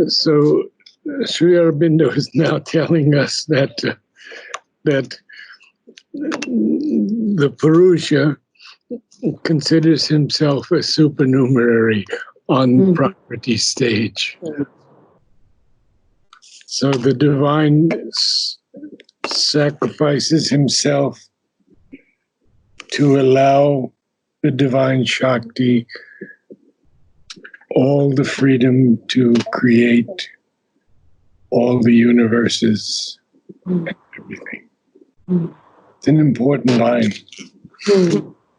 So Sri Aurobindo is now telling us that the Purusha considers himself a supernumerary on property stage. So the divine sacrifices himself to allow the divine Shakti all the freedom to create all the universes and everything. It's an important line.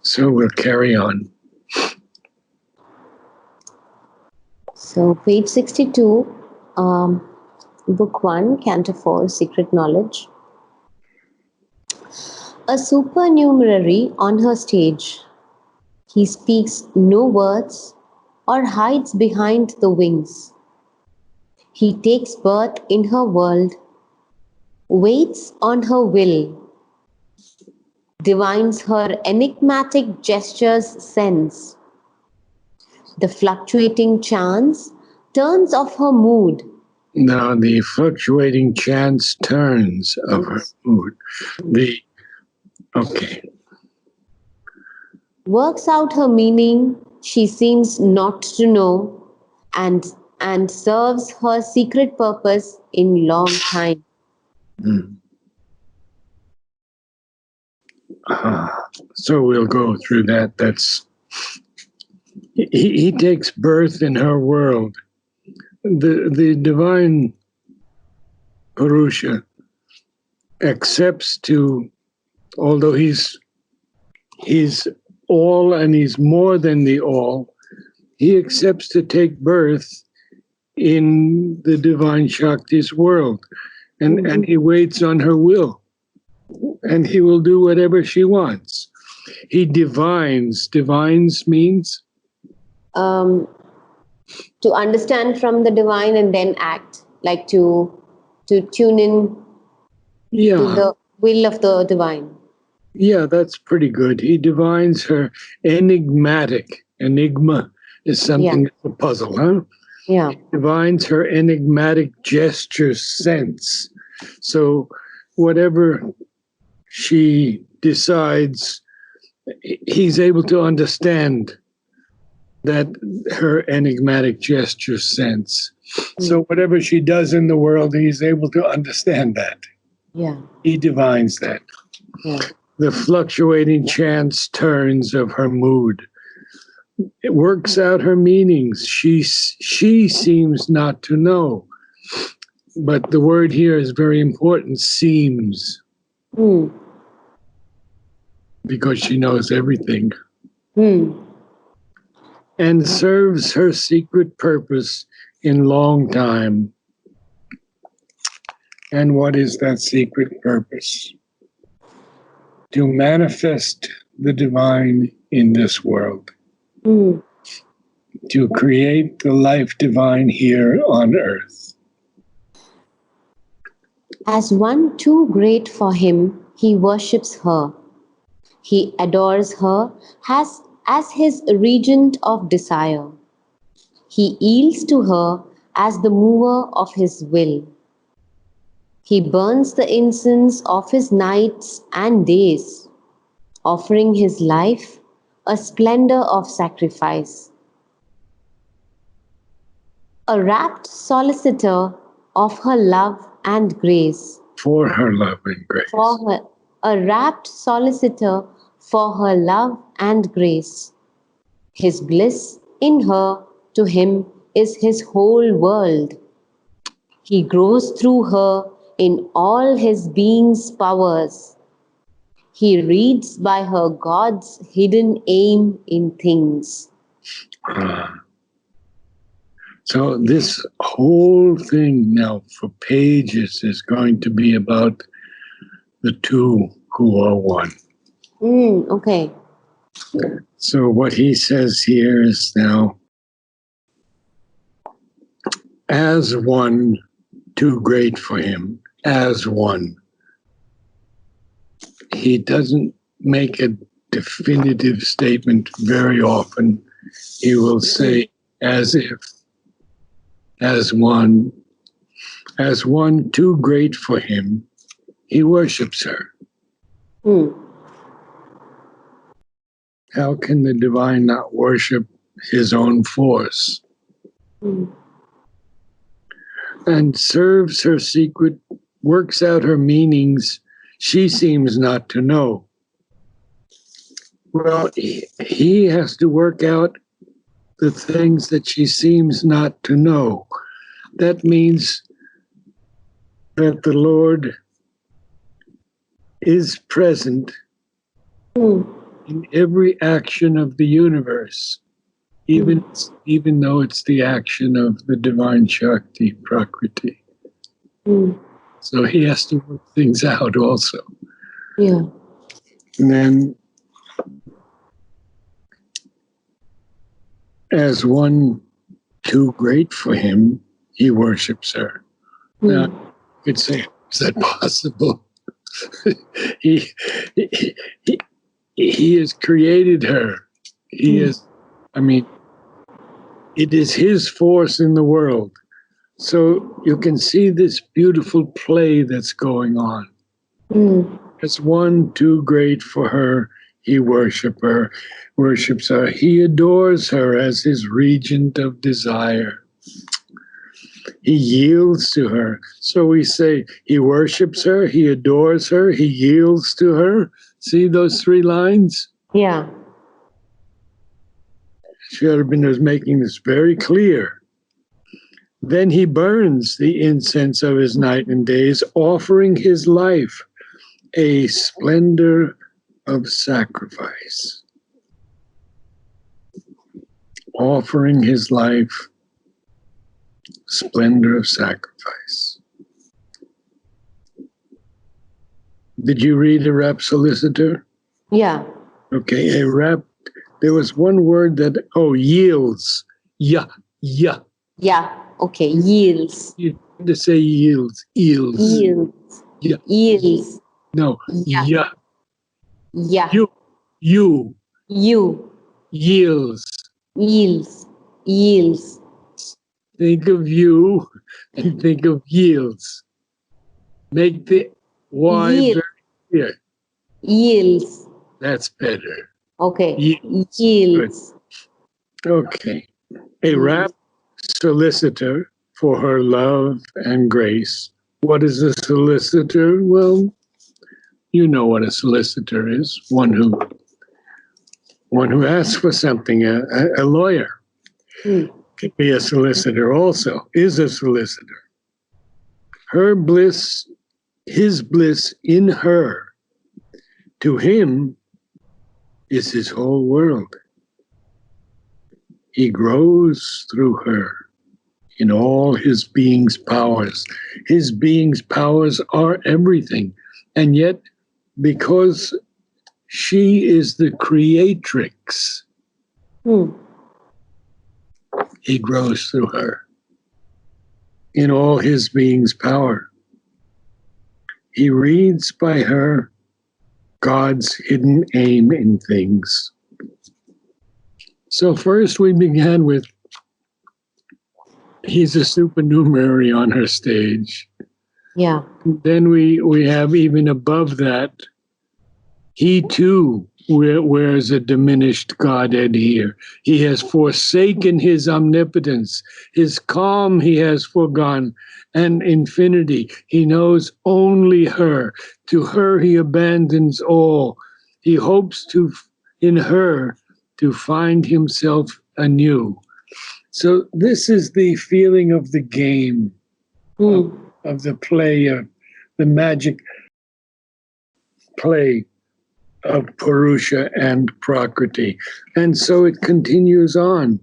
So we'll carry on. So page 62, book 1, Canto 4, Secret Knowledge. A supernumerary on her stage. He speaks no words or hides behind the wings. He takes birth in her world, waits on her will, divines her enigmatic gestures sense, the fluctuating chance turns of her mood. Now the fluctuating chance turns of her mood. Works out her meaning she seems not to know, and serves her secret purpose in long time. So we'll go through that. He takes birth in her world. The divine Purusha accepts to, although he's all and he's more than the all, he accepts to take birth in the divine Shakti's world. And he waits on her will. And he will do whatever she wants. He divines. Divines means? To understand from the divine and then act, like to tune in to the will of the divine. Yeah, that's pretty good. He divines her enigmatic. Enigma is something that's a puzzle, huh? Yeah. He divines her enigmatic gesture sense. So whatever she decides, he's able to understand that her enigmatic gesture sense. So whatever she does in the world, he's able to understand that. Yeah. He divines that. Yeah. The fluctuating chance turns of her mood. It works out her meanings. She seems not to know. But the word here is very important, seems. Because she knows everything. And serves her secret purpose in long time. And what is that secret purpose? To manifest the divine in this world. To create the life divine here on earth. As one too great for him, he worships her. He adores her as his regent of desire. He yields to her as the mover of his will. He burns the incense of his nights and days, offering his life a splendor of sacrifice. A rapt solicitor of her love and grace. For her love and grace. A rapt solicitor for her love and grace. His bliss in her to him is his whole world. He grows through her in all his being's powers. He reads by her God's hidden aim in things. So this whole thing now for pages is going to be about the two who are one. Okay. So what he says here is now, as one, too great for him, as one. He doesn't make a definitive statement very often. He will say, as if as one too great for him, he worships her. Hmm. How can the divine not worship his own force? Hmm. And serves her secret, works out her meanings she seems not to know. Well, he has to work out the things that she seems not to know. That means that the Lord is present Hmm. in every action of the universe, even though it's the action of the divine Shakti, Prakriti. Hmm. So he has to work things out also. Yeah. And then, as one too great for him, he worships her. Now, you could say, is that possible? he, he, he has created her. He is, I mean, it is his force in the world. So you can see this beautiful play that's going on. As one too great for her, he worships her. He adores her as his regent of desire. He yields to her. So we say he worships her, he adores her, he yields to her. See those three lines? Yeah. Sri Aurobindo is making this very clear. Then he burns the incense of his night and days, offering his life a splendor of sacrifice. Offering his life, splendor of sacrifice. Did you read a rap solicitor? Yeah. Okay, a rap. There was one word that, yields. Yeah. Yeah. Okay. Yields. You had to say yields. Yields. Yeah. Yields. No. Yeah. Yeah. You. You. Yields. Yields. Yields. Think of you and think of yields. Make the Y Yield. very clear. Yields. That's better. Okay. Yields. Yields. Good. Okay. A rap solicitor for her love and grace. What is a solicitor? Well, you know what a solicitor is. One who asks for something. A lawyer could be a solicitor also, is a solicitor. Her bliss, his bliss in her, to him is his whole world. He grows through her in all his being's powers. His being's powers are everything. And yet, because she is the creatrix, he grows through her in all his being's power. He reads by her God's hidden aim in things. So first we began with he's a supernumerary on her stage. Yeah. Then we have even above that, he too wears a diminished Godhead here. He has forsaken his omnipotence. His calm he has forgone, and infinity. He knows only her. To her he abandons all. He hopes in her to find himself anew. So this is the feeling of the game, of the play, of the magic play of Purusha and Prakriti. And so it continues on,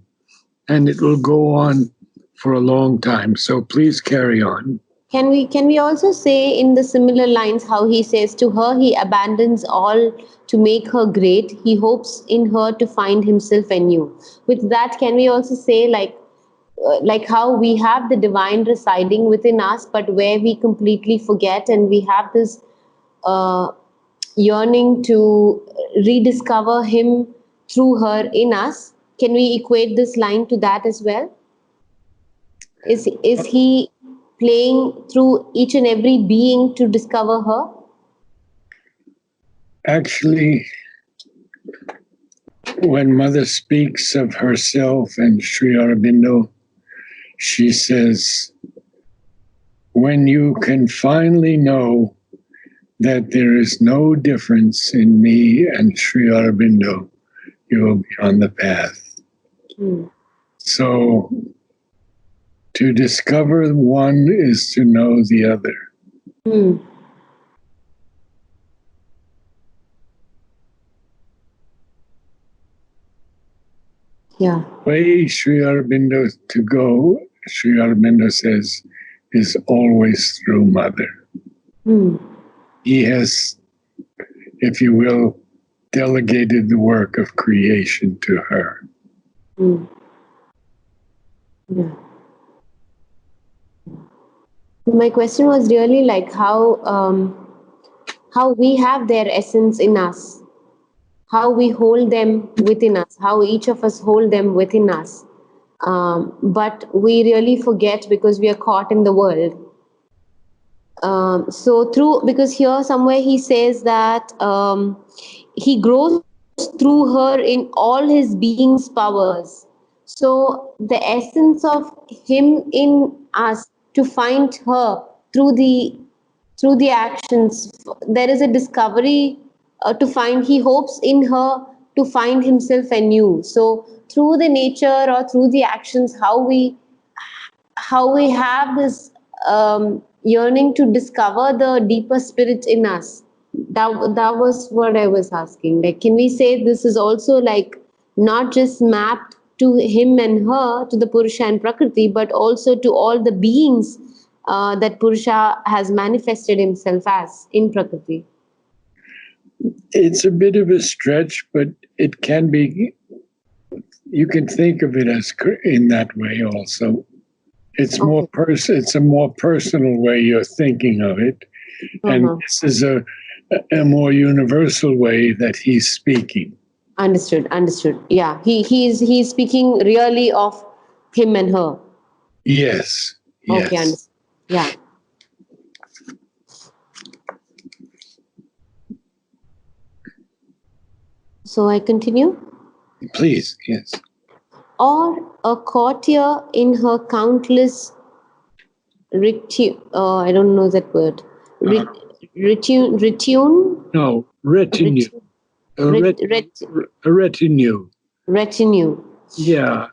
and it will go on for a long time. So please carry on. Can we also say in the similar lines how he says to her he abandons all to make her great, he hopes in her to find himself anew. With that, can we also say like how we have the divine residing within us, but where we completely forget, and we have this yearning to rediscover him through her in us. Can we equate this line to that as well? Is he playing through each and every being to discover her? Actually, when Mother speaks of herself and Sri Aurobindo, she says, when you can finally know that there is no difference in me and Sri Aurobindo, you will be on the path. Mm. So to discover one is to know the other. Mm. Yeah. The way Sri Aurobindo to go, Sri Aurobindo says, is always through Mother. Mm. He has, if you will, delegated the work of creation to her. Mm. Yeah. My question was really like how we have their essence in us, how we hold them within us, how each of us hold them within us. But we really forget because we are caught in the world. So through, because here somewhere he says that he grows through her in all his being's powers. So the essence of him in us to find her through the actions, there is a discovery to find. He hopes in her to find himself anew. So through the nature or through the actions, how we have this yearning to discover the deeper spirit in us. That was what I was asking. Like, can we say this is also like not just mapped to him and her, to the Purusha and Prakriti, but also to all the beings that Purusha has manifested himself as in Prakriti? It's a bit of a stretch, but it can be, you can think of it as in that way also. It's more it's a more personal way you're thinking of it. And this is a more universal way that he's speaking. Understood. Yeah, he's speaking really of him and her. Yes. Okay, Yes. understood. Yeah. So I continue. Please, yes. Or a courtier in her countless I don't know that word. Retune? No, retinue. A retinue. Retinue. Yeah.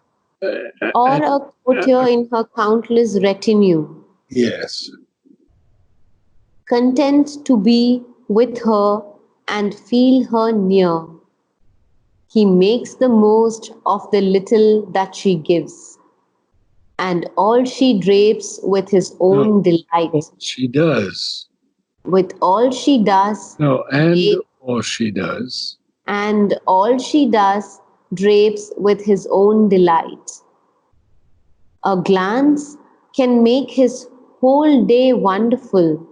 Or a courtier in her countless retinue. Yes. Content to be with her and feel her near. He makes the most of the little that she gives, and all she drapes with his own delight. She does. With all she does, No, and all she does. And all she does drapes with his own delight. A glance can make his whole day wonderful.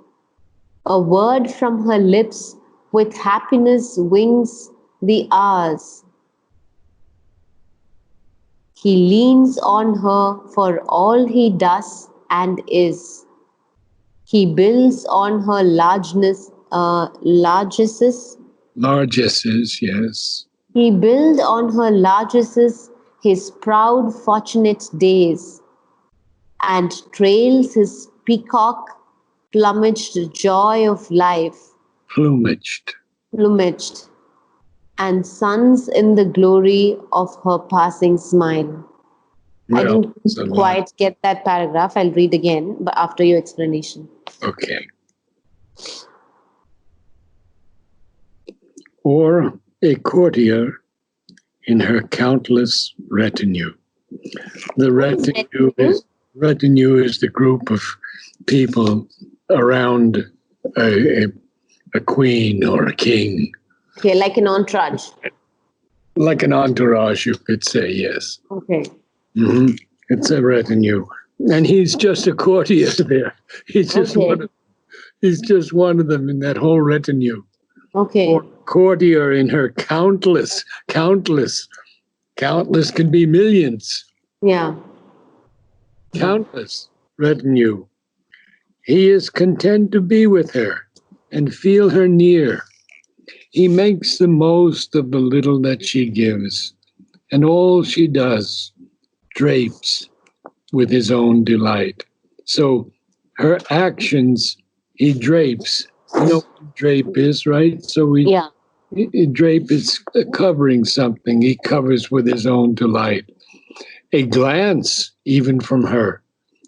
A word from her lips with happiness wings the hours. He leans on her for all he does and is. He builds on her largesses. Largesses, yes. He builds on her largesses his proud, fortunate days, and trails his peacock plumaged joy of life. Plumaged. And suns in the glory of her passing smile. Well, I didn't quite get that paragraph. I'll read again, but after your explanation. Okay. Or a courtier in her countless retinue. The retinue is the group of people around a queen or a king. Okay, like an entourage. Like an entourage, you could say, yes. Okay. Mm-hmm. It's a retinue. And he's just a courtier there. He's just one of them in that whole retinue. Okay. Or courtier in her countless can be millions. Yeah. countless retinue. He is content to be with her and feel her near. He makes the most of the little that she gives, and all she does drapes with his own delight. So her actions, he drapes. You know what drape is, right? So Yeah. drape is covering something. He covers with his own delight. A glance, even from her,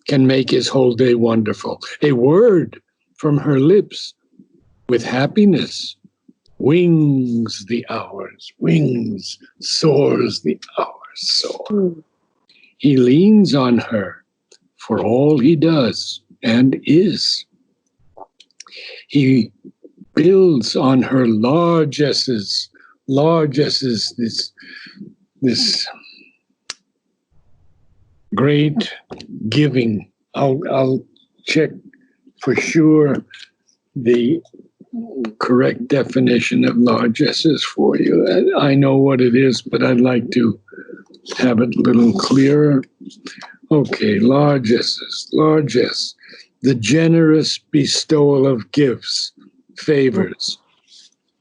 can make his whole day wonderful. A word from her lips with happiness wings the hours, wings, soars the hours, soar. Hmm. He leans on her for all he does and is. He builds on her largesses, largesses, this great giving. I'll check for sure the correct definition of largesses for you. I know what it is, but I'd like to have it a little clearer. Okay, largesses, largesse, the generous bestowal of gifts, favors.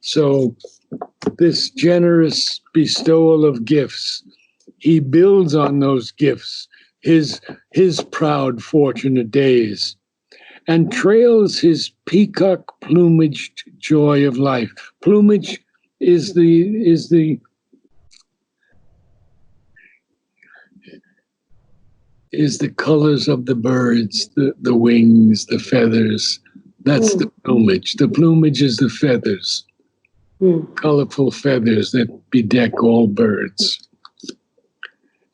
So this generous bestowal of gifts, he builds on those gifts, his proud fortunate days, and trails his peacock plumaged joy of life. Plumage is the colors of the birds, the wings, the feathers. That's the plumage. The plumage is the feathers, colorful feathers that bedeck all birds.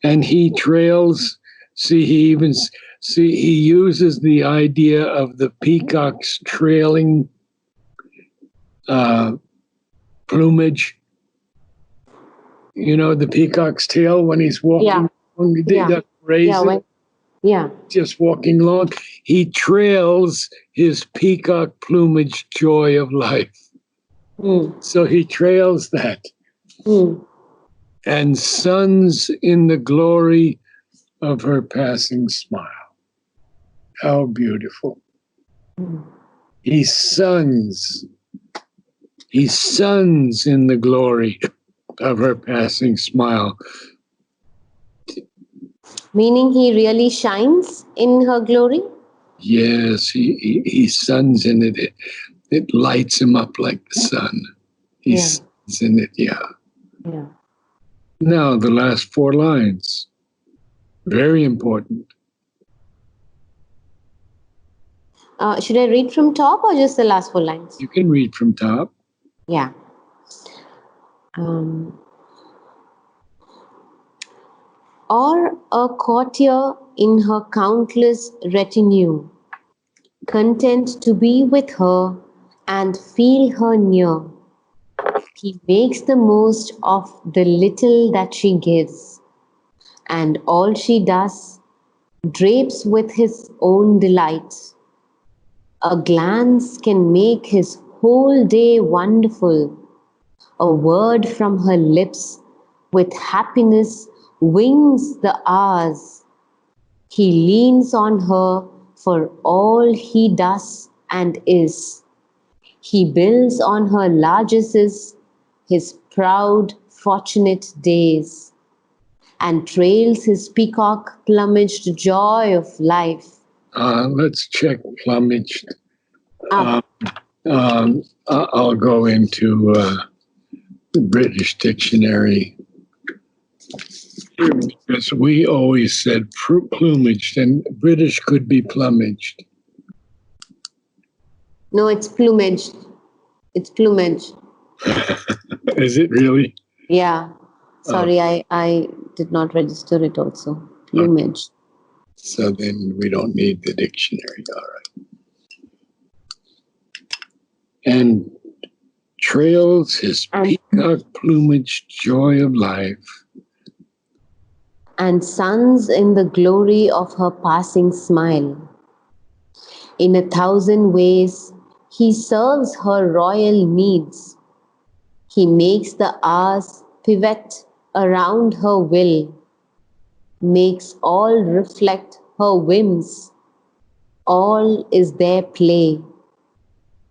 And he trails, he uses the idea of the peacock's trailing plumage. You know, the peacock's tail when he's walking. Yeah. He Yeah. doesn't raise it. Yeah. Just walking along, he trails his peacock plumage joy of life. So he trails that and suns in the glory of her passing smile. How beautiful. He suns in the glory of her passing smile. Meaning he really shines in her glory? Yes, he suns in it. It lights him up like the sun. He suns in it, yeah. Now, the last 4 lines. Very important. Should I read from top or just the last 4 lines? You can read from top. Yeah. Or a courtier in her countless retinue, content to be with her and feel her near. He makes the most of the little that she gives, and all she does drapes with his own delight. A glance can make his whole day wonderful. A word from her lips with happiness wings the hours. He leans on her for all he does and is. He builds on her largesses his proud, fortunate days, and trails his peacock plumaged joy of life. Let's check plumaged. Up. I'll go into the British dictionary because we always said plumaged, and British could be plumaged. No, it's plumage. It's plumage. Is it really? Yeah. Sorry, I did not register it also. Plumage. So then we don't need the dictionary. All right. And trails his peacock plumage joy of life. And suns in the glory of her passing smile. In 1,000 ways, he serves her royal needs. He makes the hours pivot around her will, makes all reflect her whims, all is their play.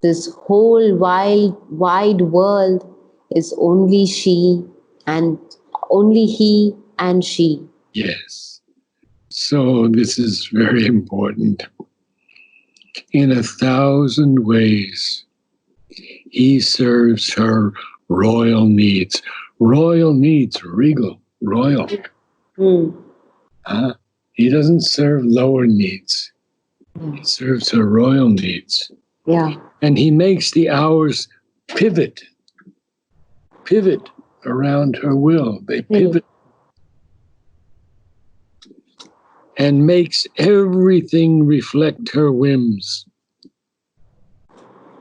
This whole wide world is only she and only he and she. Yes. So this is very important. In 1,000 ways, he serves her royal needs. Royal needs, regal, royal. Mm. He doesn't serve lower needs. He serves her royal needs. Yeah. And he makes the hours pivot around her will. They pivot and makes everything reflect her whims.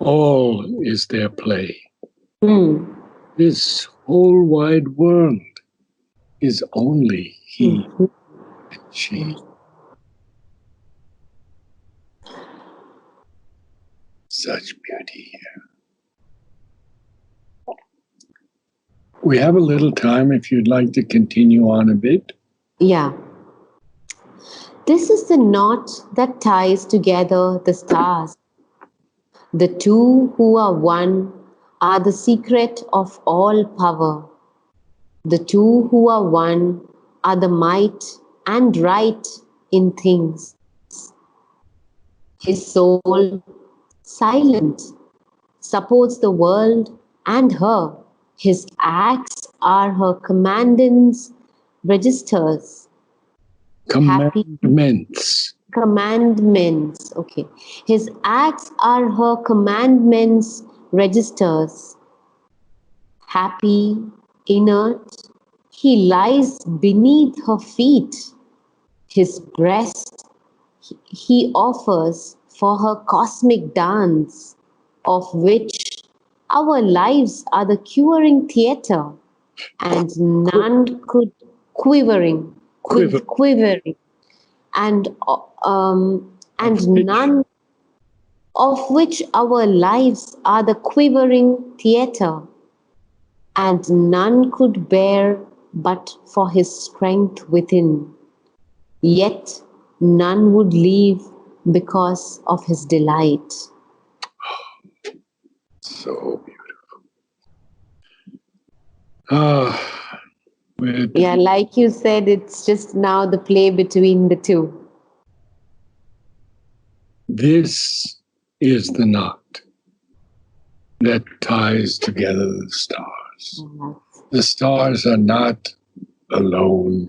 All is their play. Mm. This whole wide world is only he and she. Such beauty here. We have a little time if you'd like to continue on a bit. Yeah. This is the knot that ties together the stars. The two who are one are the secret of all power. The two who are one are the might and right in things. His soul, silent, supports the world and her. His acts are her commandments, registers. Commandments. Commandments. Okay. His acts are her commandments, registers. Happy, inert, he lies beneath her feet. His breast he offers for her cosmic dance, of which our lives are the curing theatre, and none could quivering, and none of which our lives are the quivering theatre, and none could bear but for his strength within. Yet none would leave because of his delight. So beautiful. Ah, Yeah, like you said, it's just now the play between the two. this is the knot that ties together the stars. The stars are not alone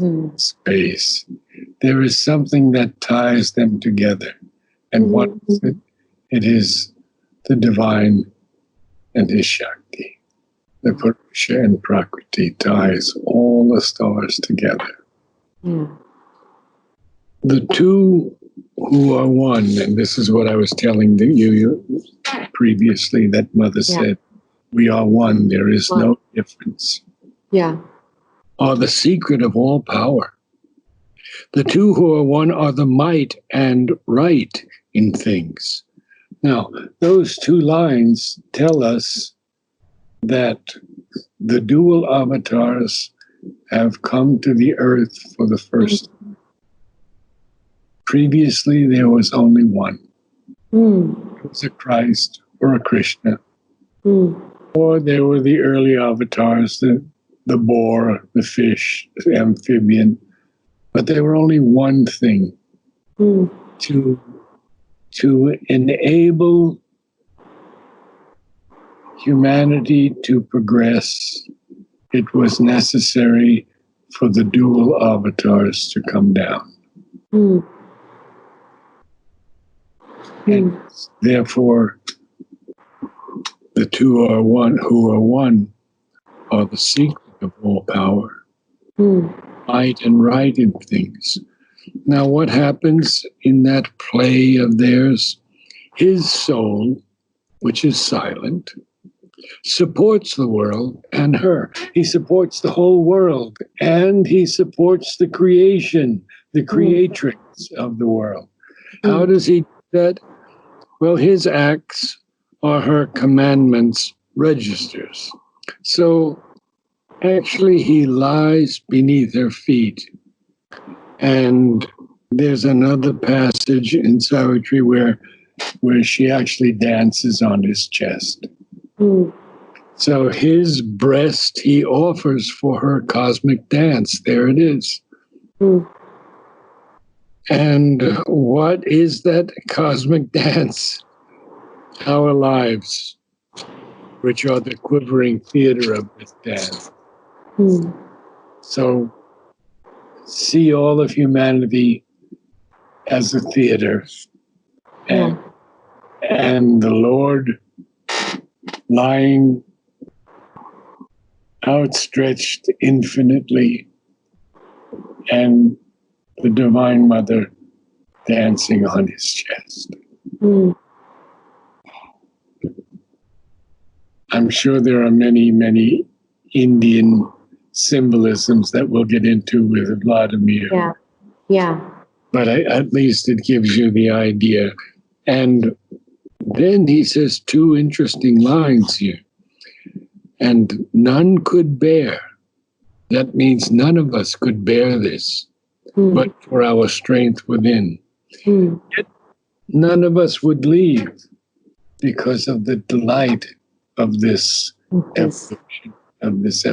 in space. There is something that ties them together. And what is it? It is the divine and his Shakti. The Purusha and Prakriti ties all the stars together. The two who are one, and this is what I was telling you previously, that Mother said, we are one, there is no difference. Yeah. Are the secret of all power. The two who are one are the might and right in things. Now, those two lines tell us that the dual avatars have come to the earth for the first time. Previously, there was only one. It was a Christ or a Krishna. Or there were the early avatars, the boar, the fish, the amphibian. But there were only one thing. To enable humanity to progress, it was necessary for the dual avatars to come down. And therefore, the two are one who are one are the secret of all power, might and right in things. Now, what happens in that play of theirs? His soul, which is silent, supports the world and her. He supports the whole world, and he supports the creation, the creatrix of the world. How does he do that? Well, his acts are her commandments registers. So actually, he lies beneath her feet and there's another passage in Savitri where she actually dances on his chest. Mm. So his breast he offers for her cosmic dance. There it is. Mm. And what is that cosmic dance? Our lives, which are the quivering theater of this dance. Mm. So see all of humanity as a theater, and, and the Lord lying outstretched infinitely, and the Divine Mother dancing on his chest. Mm. I'm sure there are many, many Indian symbolisms that we'll get into with Vladimir. Yeah. Yeah. But at least it gives you the idea. And then he says two interesting lines here. And none could bear. That means none of us could bear this, but for our strength within. Yet none of us would leave because of the delight of this evolution, of this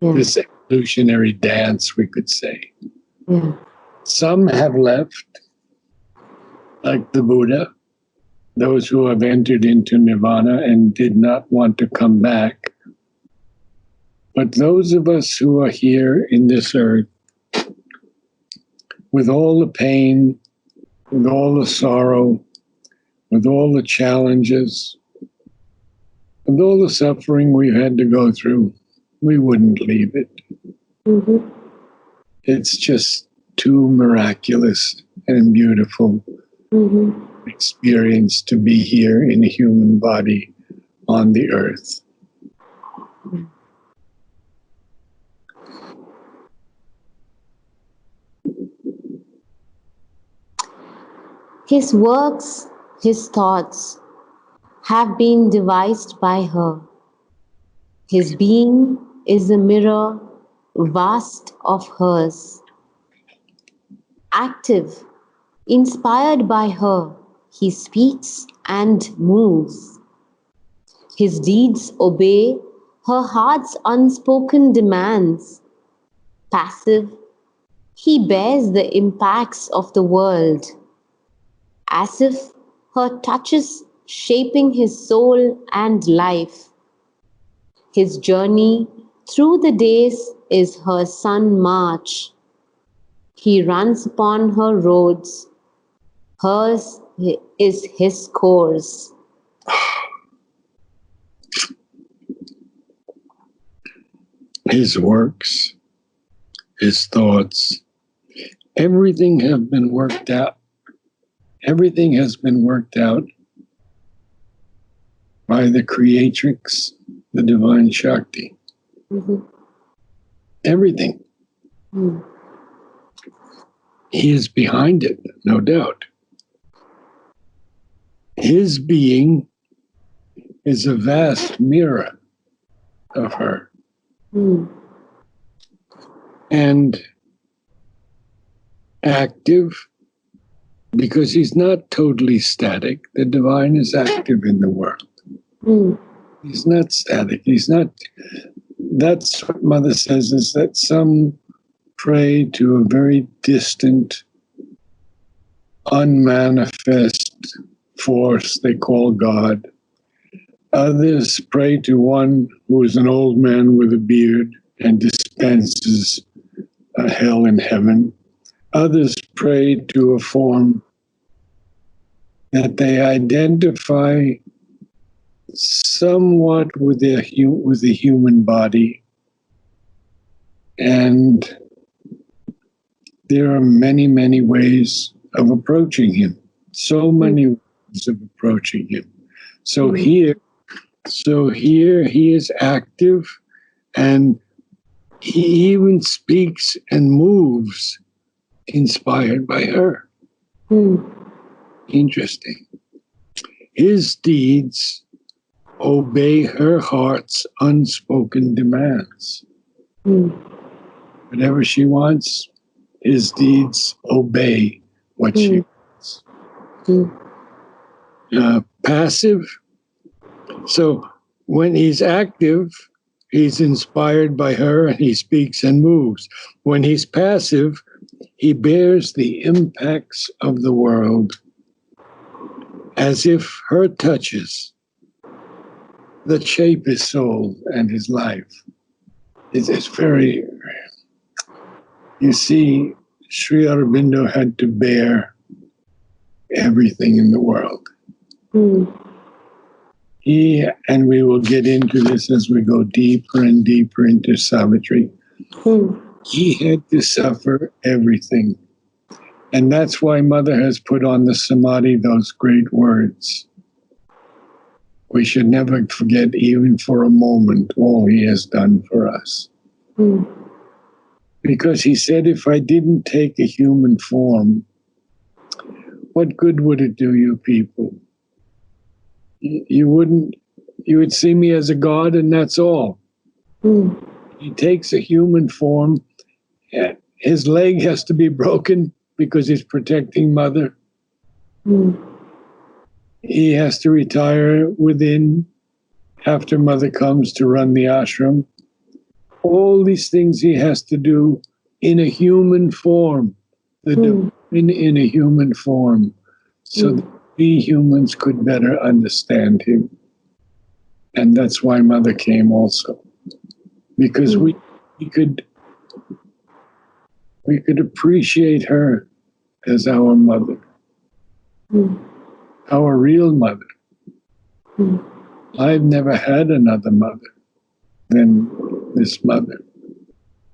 this evolutionary dance, we could say. Yeah. Some have left, like the Buddha, those who have entered into nirvana and did not want to come back. But those of us who are here in this earth, with all the pain, with all the sorrow, with all the challenges, with all the suffering we've had to go through, we wouldn't leave it. Mm-hmm. It's just too miraculous and beautiful experience to be here in a human body on the earth. His works, his thoughts have been devised by her. His being is a mirror vast of hers. Active, inspired by her, he speaks and moves. His deeds obey her heart's unspoken demands. Passive, he bears the impacts of the world, as if her touches shaping his soul and life. His journey through the days is her sun march. He runs upon her roads. Hers is his course. His works, his thoughts, everything have been worked out. Everything has been worked out by the creatrix, the divine Shakti. Everything. He is behind it, no doubt. His being is a vast mirror of her. And active, because he's not totally static. The divine is active in the world. He's not static. He's not. That's what Mother says, is that some pray to a very distant, unmanifest force they call God. Others pray to one who is an old man with a beard and dispenses a hell and heaven. Others pray to a form that they identify somewhat with the human body. And there are many, many ways of approaching him. So many ways of approaching him. So here he is active, and he even speaks and moves inspired by her. Interesting. His deeds obey her heart's unspoken demands. Whatever she wants, his deeds obey what she wants. Passive. So when he's active, he's inspired by her and he speaks and moves. When he's passive, he bears the impacts of the world as if her touches that shape his soul and his life. It's very, you see, Sri Aurobindo had to bear everything in the world. He, and we will get into this as we go deeper and deeper into Savitri, he had to suffer everything. And that's why Mother has put on the Samadhi those great words. We should never forget, even for a moment, all he has done for us. Because he said, if I didn't take a human form, what good would it do you people? You would see me as a god and that's all. He takes a human form. His leg has to be broken because he's protecting Mother. He has to retire within, after Mother comes to run the ashram. All these things he has to do in a human form, the divine in a human form, so that we humans could better understand him. And that's why Mother came also, because we could appreciate her as our mother, our real mother. I've never had another mother than this mother.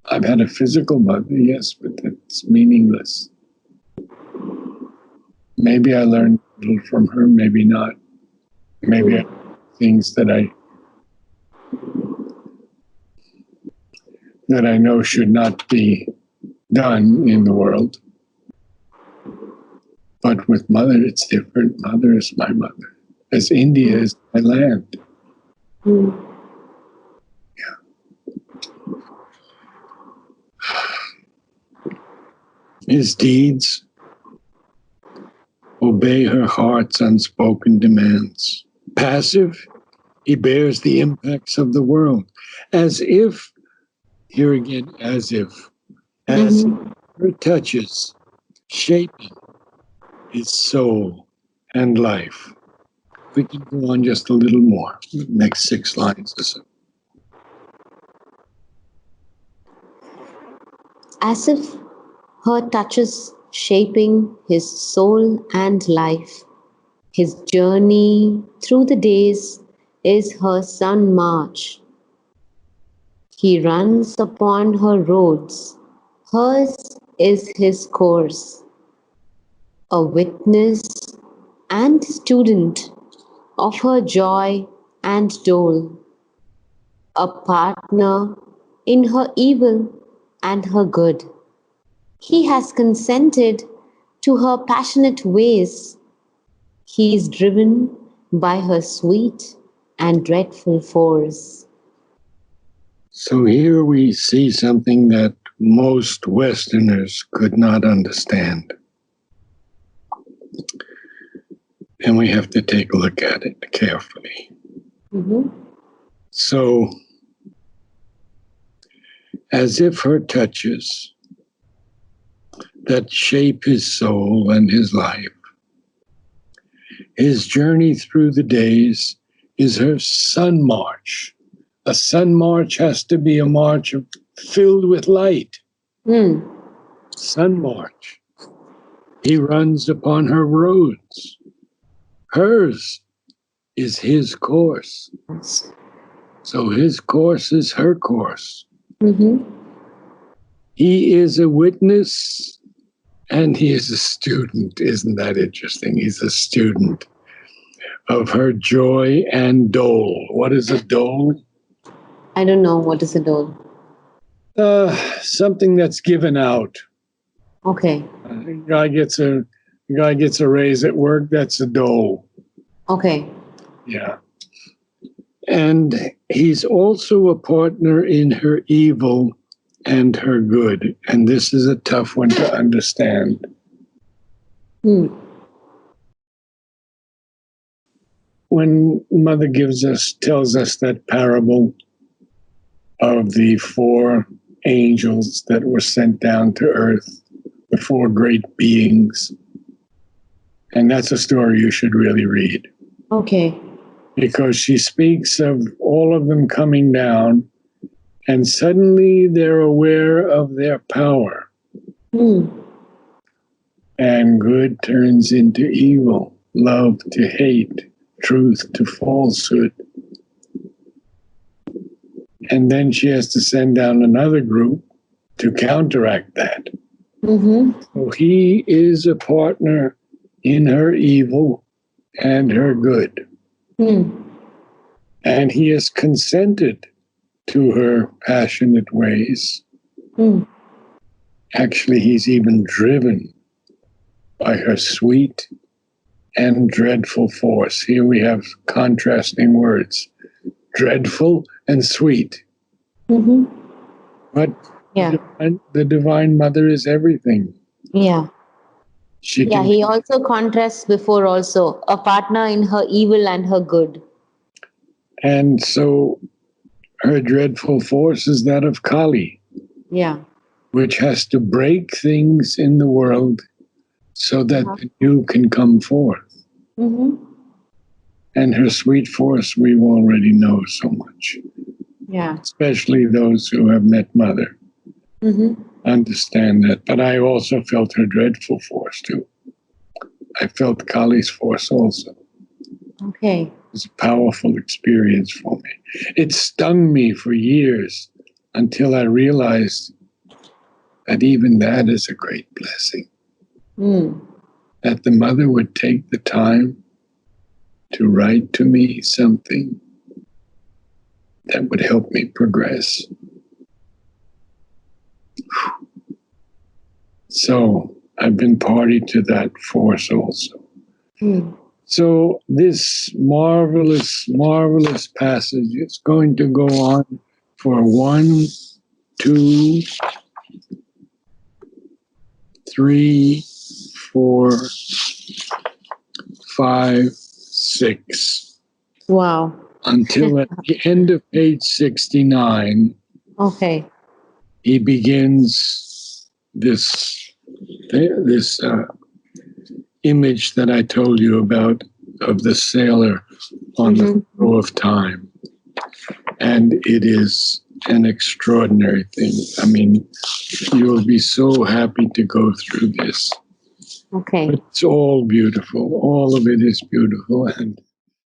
I've had a physical mother, yes, but that's meaningless. Maybe I learned a little from her, maybe not. Maybe things that I know should not be done in the world. But with Mother, it's different. Mother is my mother, as India is my land. His deeds obey her heart's unspoken demands. Passive, he bears the impacts of the world, as if, here again, as her touches shaping his soul and life. We can go on just a little more, next 6 lines or so. As if her touches shaping his soul and life, his journey through the days is her sun march. He runs upon her roads, hers is his course, a witness and student of her joy and dole, a partner in her evil and her good. He has consented to her passionate ways. He is driven by her sweet and dreadful force. So here we see something that most Westerners could not understand. And we have to take a look at it carefully. So, as if her touches that shape his soul and his life, his journey through the days is her sun march. A sun march has to be a march filled with light. Sun march. He runs upon her roads. Hers is his course. So his course is her course. He is a witness and he is a student. Isn't that interesting? He's a student of her joy and dole. What is a dole? I don't know. What is a dole? Something that's given out. Okay. A guy gets a raise at work, that's a dole. Okay. Yeah. And he's also a partner in her evil and her good. And this is a tough one to understand. When Mother tells us that parable of the four angels that were sent down to earth, the four great beings, and that's a story you should really read. Okay. Because she speaks of all of them coming down, and suddenly they're aware of their power. And good turns into evil, love to hate, truth to falsehood. And then she has to send down another group to counteract that. So he is a partner in her evil and her good. And he has consented to her passionate ways. Actually, he's even driven by her sweet and dreadful force. Here we have contrasting words, dreadful and sweet. But the Divine Mother is everything. Yeah. She Yeah, he also contrasts before also, a partner in her evil and her good. And so her dreadful force is that of Kali. Yeah. Which has to break things in the world so that the new can come forth. And her sweet force, we already know so much. Yeah. Especially those who have met Mother. Understand that. But I also felt her dreadful force too. I felt Kali's force also. Okay. It was a powerful experience for me. It stung me for years until I realized that even that is a great blessing. That the Mother would take the time to write to me something that would help me progress. So I've been party to that force also. So this marvelous, marvelous passage is going to go on for 1, 2, 3, 4, 5, 6. Wow. Until at the end of page 69, Okay. he begins this image that I told you about of the sailor on the flow of time. And it is an extraordinary thing. I mean, you'll be so happy to go through this. Okay. But it's all beautiful. All of it is beautiful. And